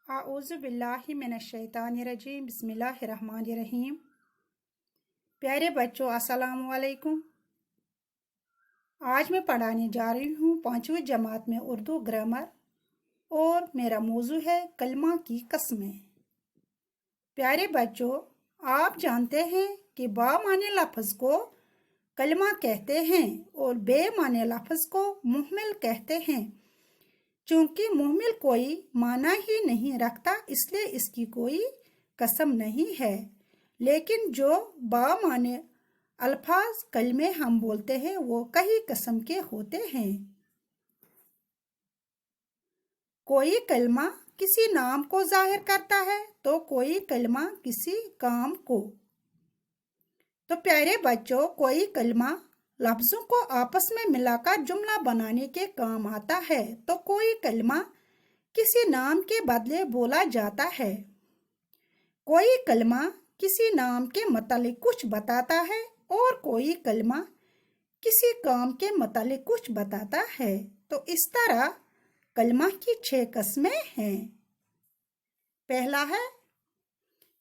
आऊज़ु बिल्लाहि मिनश्शैतानिर्रजीम बिस्मिल्लाहिर्रहमानिर्रहीम। प्यारे बच्चों, अस्सलामु अलैकुम। आज मैं पढ़ाने जा रही हूँ 5वीं जमात में उर्दू ग्रामर और मेरा मौजू है कलमा की कस्में। प्यारे बच्चों, आप जानते हैं कि बा माने लफ्ज़ को कलमा कहते हैं और बे माने लफ्ज़ को मुहमिल कहते हैं। चूंकि मुहमिल कोई माना ही नहीं रखता इसलिए इसकी कोई कसम नहीं है, लेकिन जो बा माने अल्फाज कलमे हम बोलते हैं वो कई किस्म के होते हैं। कोई कलमा किसी नाम को जाहिर करता है तो कोई कलमा किसी काम को। तो प्यारे बच्चों, कोई कलमा लफ्ज़ों को आपस में मिलाकर जुमला बनाने के काम आता है तो कोई कलमा किसी नाम के बदले बोला जाता है। कोई कलमा किसी नाम के मतलब कुछ बताता है और कोई कलमा किसी काम के मतलब कुछ बताता है। तो इस तरह कलमा की 6 किस्में हैं। पहला है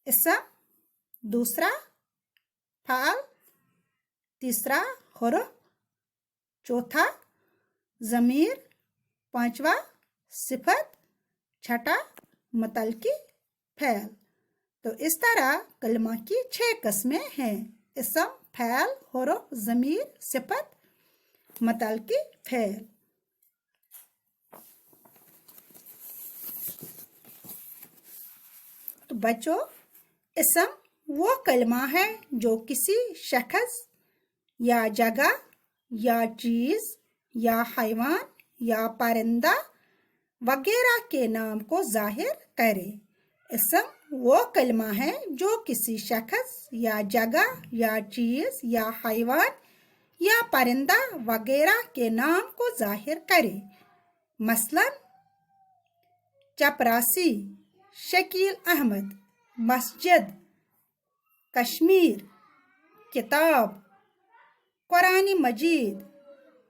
इसम, दूसरा फाल, तीसरा हुर्फ, चौथा ज़मीर, पांचवा सिफत, छठा मतल्की फ़ैल। तो इस तरह कलमा की 6 किस्में हैं: इसम, फ़ैल, हुर्फ, ज़मीर, सिफत, मतल्की फ़ैल। तो बच्चों, इसम वो कलमा है जो किसी शख्स या जगह या चीज़ या हैवान या परिंदा वगैरह के नाम को जाहिर करे। इसम वो कलमा है जो किसी शख्स या जगह या चीज़ या हैवान या परिंदा वगैरह के नाम को जाहिर करे। मसलन चपरासी, शकील अहमद, मस्जिद, कश्मीर, किताब, कुरान मजीद,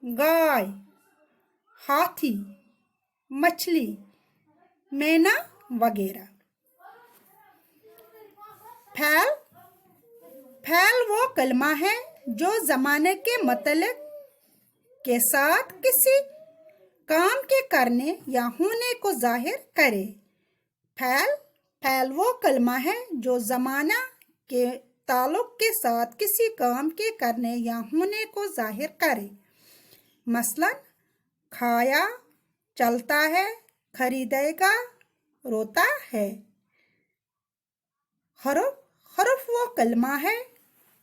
गाय, हाथी, मछली, मैना वगैरह। फ़ैल, फ़ैल वो कलमा है जो ज़माने के मतलब के साथ किसी काम के करने या होने को जाहिर करे। फ़ैल वो कलमा है जो ज़माना के ताल्लुक के साथ किसी काम के करने या होने को जाहिर करे। मसलन खाया, चलता है, खरीदेगा, रोता है। हुर्फ वो कलमा है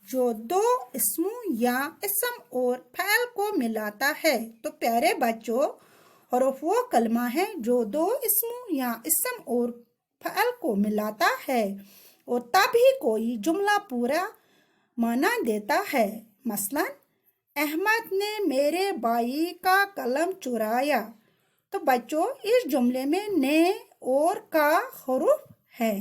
जो दो इस्मों या इसम और फ़ैल को मिलाता है। तो प्यारे बच्चों, हुर्फ वो कलमा है जो दो इस्मों या इसम और फ़ैल को मिलाता है और तभी कोई जुमला पूरा माना देता है। मसलन अहमद ने मेरे भाई का कलम चुराया। तो बच्चों, इस जुमले में ने और का हुर्फ है।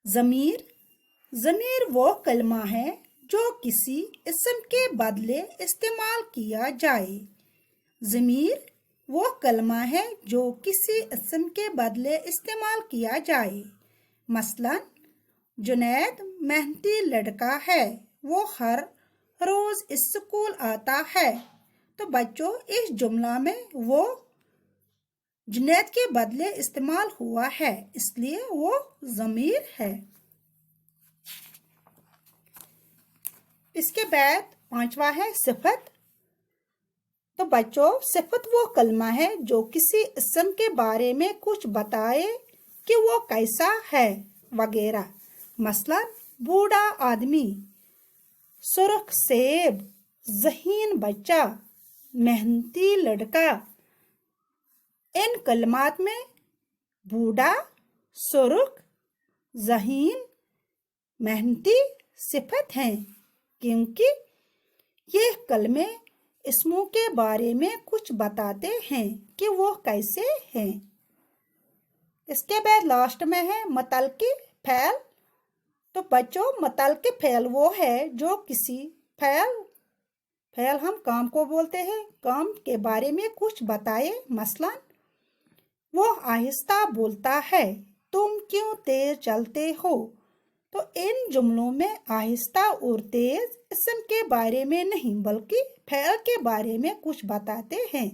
ज़मीर वो कलमा है जो किसी इसम के बदले इस्तेमाल किया जाए। ज़मीर वो कलमा है जो किसी इसम के बदले इस्तेमाल किया जाए। मसलन जुनैद मेहनती लड़का है, वो हर रोज़ स्कूल आता है। तो बच्चों, इस जुमला में वो जुनैद के बदले इस्तेमाल हुआ है, इसलिए वो ज़मीर है। इसके बाद पांचवा है सिफत। तो बच्चों, सिफत वो कलमा है जो किसी इसम के बारे में कुछ बताए कि वो कैसा है वगैरह। मसलन बूढ़ा आदमी, सुर्ख सेब, ज़हीन बच्चा, मेहनती लड़का। इन कलमात में बूढ़ा, सुर्ख, ज़हीन, मेहनती सिफत हैं क्योंकि ये कलमे इसमों के बारे में कुछ बताते हैं कि वो कैसे हैं। इसके बाद लास्ट में है मतल्की फ़ैल। तो बच्चों, मतल्की फ़ैल वो है जो किसी फ़ैल हम काम को बोलते हैं, काम के बारे में कुछ बताए। मसलन وہ آہستہ بولتا ہے تم کیوں تیز چلتے ہو؟ تو ان جملوں میں آہستہ اور تیز اسم کے بارے میں نہیں بلکہ فعل کے بارے میں کچھ بتاتے ہیں،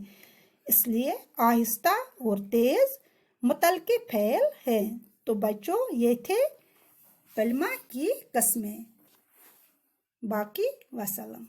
اس لیے آہستہ اور تیز متعلقہ فعل ہیں۔ تو بچوں یہ تھے کلمہ کی قسمیں۔ باقی وسلام۔